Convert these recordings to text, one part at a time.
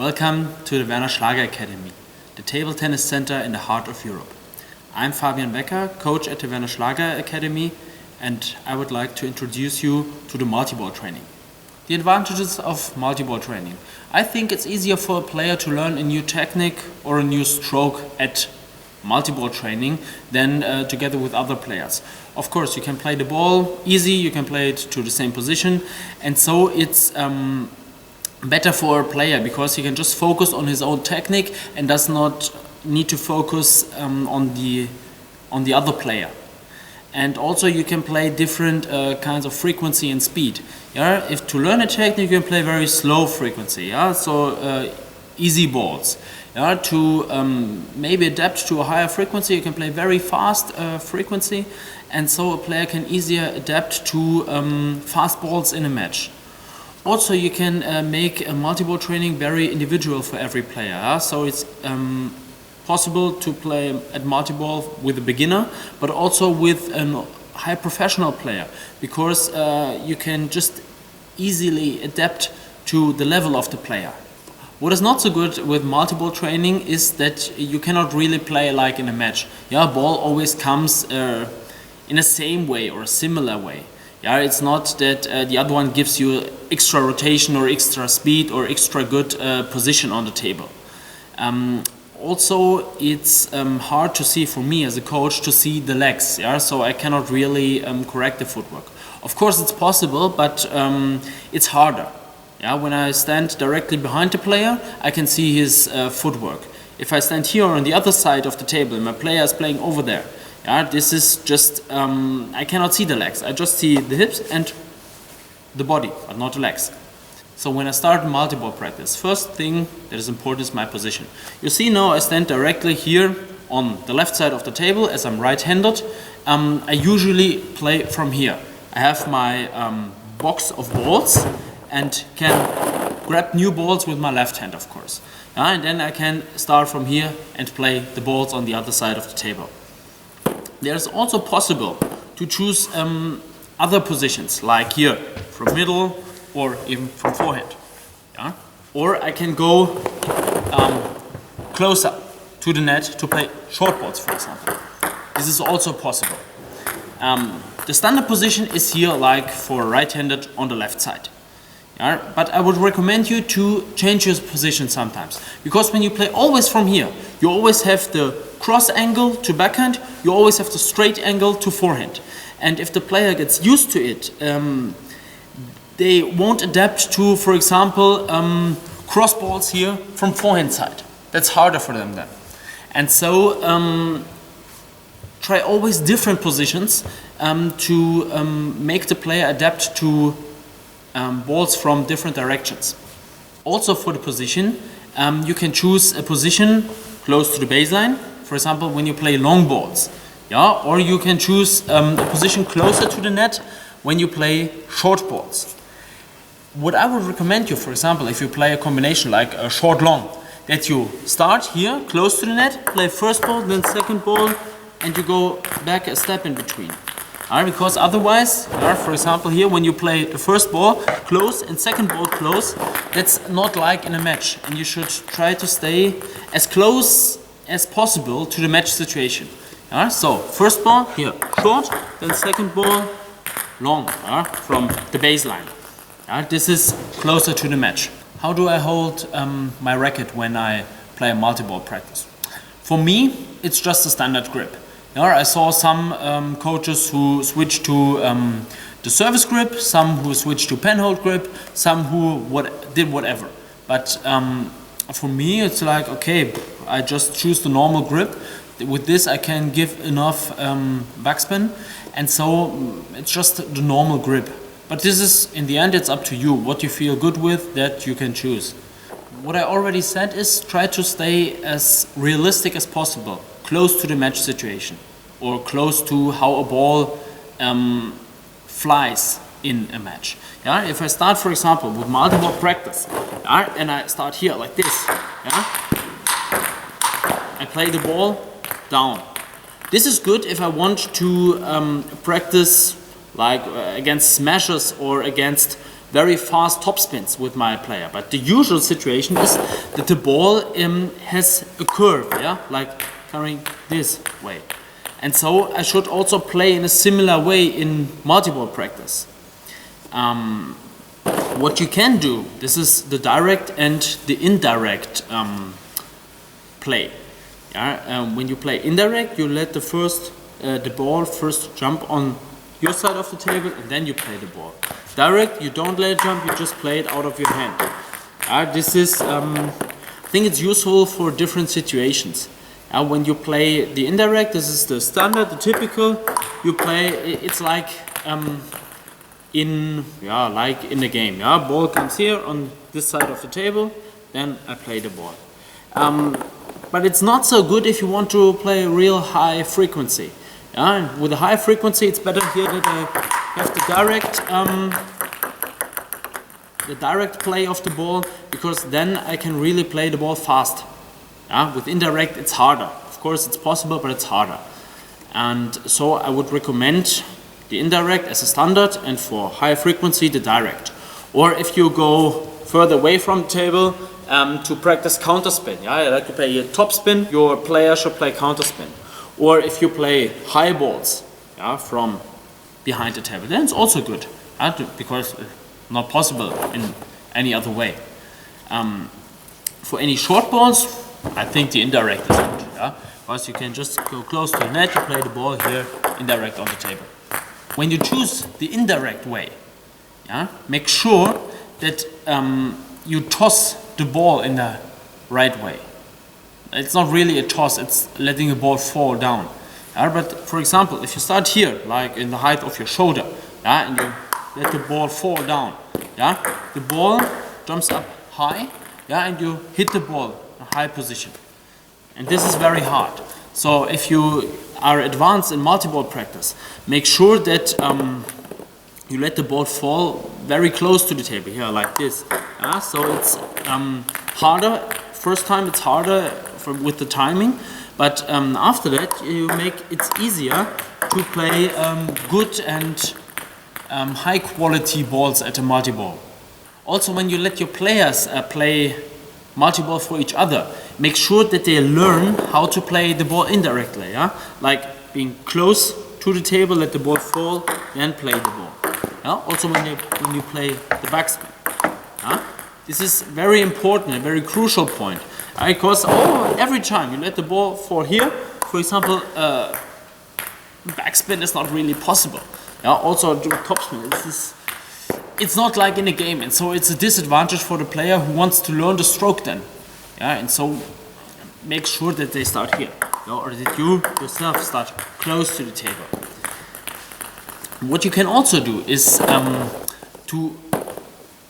Welcome to the Werner Schlager Academy, the table tennis center in the heart of Europe. I'm Fabian Becker, coach at the Werner Schlager Academy, and I would like to introduce you to the multiball training. The advantages of multiball training. I think it's easier for a player to learn a new technique or a new stroke at multiball training than together with other players. Of course, you can play the ball easy, you can play it to the same position, and so it's better for a player because he can just focus on his own technique and does not need to focus on the other player. And also you can play different kinds of frequency and speed. Yeah, if to learn a technique you can play very slow frequency. Yeah, so easy balls. Yeah, to maybe adapt to a higher frequency you can play very fast frequency, and so a player can easier adapt to fast balls in a match. Also, you can make a multiball training very individual for every player. So it's possible to play at multiball with a beginner, but also with a high professional player, because you can just easily adapt to the level of the player. What is not so good with multiball training is that you cannot really play like in a match. Yeah, ball always comes in the same way or a similar way. Yeah, it's not that the other one gives you extra rotation or extra speed or extra good position on the table. Also, it's hard to see for me as a coach to see the legs. Yeah, so I cannot really correct the footwork. Of course, it's possible, but it's harder. Yeah, when I stand directly behind the player, I can see his footwork. If I stand here on the other side of the table and my player is playing over there, yeah, this is just, I cannot see the legs. I just see the hips and the body, but not the legs. So when I start multiball practice, first thing that is important is my position. You see now I stand directly here on the left side of the table as I'm right-handed. I usually play from here. I have my box of balls and can grab new balls with my left hand, of course. And then I can start from here and play the balls on the other side of the table. There's also possible to choose other positions, like here, from middle or even from forehand. Yeah? Or I can go closer to the net to play short balls, for example. This is also possible. The standard position is here, like for right-handed on the left side. Yeah? But I would recommend you to change your position sometimes, because when you play always from here, you always have the cross angle to backhand, you always have the straight angle to forehand. And if the player gets used to it, they won't adapt to, for example, cross balls here from forehand side. That's harder for them then. And so try always different positions to make the player adapt to balls from different directions. Also for the position, you can choose a position close to the baseline, for example when you play long balls. Yeah? Or you can choose a position closer to the net when you play short balls. What I would recommend you, for example, if you play a combination like a short-long, that you start here close to the net, play first ball, then second ball, and you go back a step in between. Because otherwise, for example here, when you play the first ball close and second ball close, that's not like in a match, and you should try to stay as close as possible to the match situation. So first ball here short, then second ball long from the baseline. This is closer to the match. How do I hold my racket when I play a multiball practice? For me, it's just a standard grip. I saw some coaches who switched to the service grip, some who switched to penhold grip, some who did whatever. But for me, it's like, okay, I just choose the normal grip. With this, I can give enough backspin, and so it's just the normal grip. But this is, in the end, it's up to you. What you feel good with, that you can choose. What I already said is try to stay as realistic as possible, close to the match situation, or close to how a ball flies in a match. If I start, for example, with multiple practice, and I start here like this, I play the ball down. This is good if I want to practice like against smashers or against very fast top spins with my player. But the usual situation is that the ball has a curve, yeah, like coming this way. And so I should also play in a similar way in multi-ball practice. What you can do, this is the direct and the indirect play. Yeah? When you play indirect, you let the ball first jump on your side of the table and then you play the ball. Direct, you don't let it jump, you just play it out of your hand. This is, I think it's useful for different situations. When you play the indirect, this is the standard, the typical. You play, it's like in the game. Yeah, ball comes here on this side of the table, then I play the ball. But it's not so good if you want to play a real high frequency. Yeah, with a high frequency, it's better here that I have the direct play of the ball, because then I can really play the ball fast. Yeah, with indirect, it's harder. Of course, it's possible, but it's harder. And so I would recommend the indirect as a standard, and for high frequency, the direct. Or if you go further away from the table, to practice counterspin. Yeah, I like to play a top spin, your player should play counterspin. Or if you play high balls, yeah, from behind the table, then it's also good, because it's not possible in any other way. For any short balls, I think the indirect is good. Yeah? Because you can just go close to the net, you play the ball here, indirect on the table. When you choose the indirect way, yeah, make sure that you toss the ball in the right way. It's not really a toss, it's letting the ball fall down. Yeah? But for example, if you start here, like in the height of your shoulder, yeah, and you let the ball fall down, yeah, the ball jumps up high, yeah, and you hit the ball in a high position. And this is very hard. So if you are advanced in multi-ball practice, make sure that you let the ball fall very close to the table, here, like this. So it's harder. First time it's harder with the timing, but after that you make it easier to play good and high quality balls at a multi-ball. Also, when you let your players play multi-ball for each other, make sure that they learn how to play the ball indirectly, yeah? Like being close to the table, let the ball fall, then play the ball. Yeah? Also when you play the backspin. Yeah? This is very important, a very crucial point. Because every time you let the ball fall here, for example, backspin is not really possible. Yeah? Also do topspin, it's not like in a game, and so it's a disadvantage for the player who wants to learn the stroke then. Yeah, and so make sure that they start here, or that you yourself start close to the table. What you can also do is to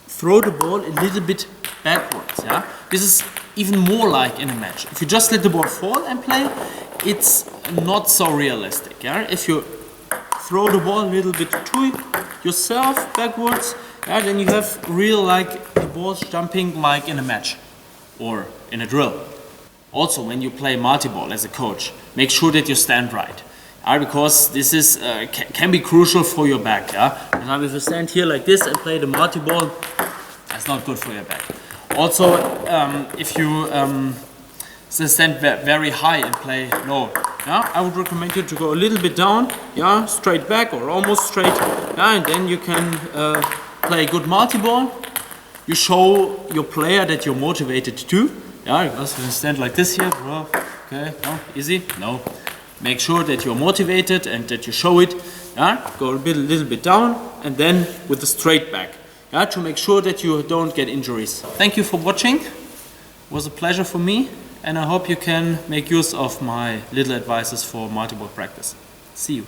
throw the ball a little bit backwards. Yeah, this is even more like in a match. If you just let the ball fall and play, it's not so realistic. Yeah, if you throw the ball a little bit to yourself backwards, yeah, then you have real like the ball's jumping like in a match or in a drill. Also, when you play multi-ball as a coach, make sure that you stand right, because this is can be crucial for your back. Yeah? For example, if you stand here like this and play the multi-ball, that's not good for your back. Also, if you stand very high and play low, yeah, I would recommend you to go a little bit down, yeah, straight back or almost straight, yeah, and then you can play good multi-ball. You show your player that you're motivated too. Yeah, because if you stand like this here, well, okay, no, easy, no. Make sure that you're motivated and that you show it. Yeah, go a little bit down, and then with the straight back. Yeah, to make sure that you don't get injuries. Thank you for watching. It was a pleasure for me, and I hope you can make use of my little advices for multi-ball practice. See you.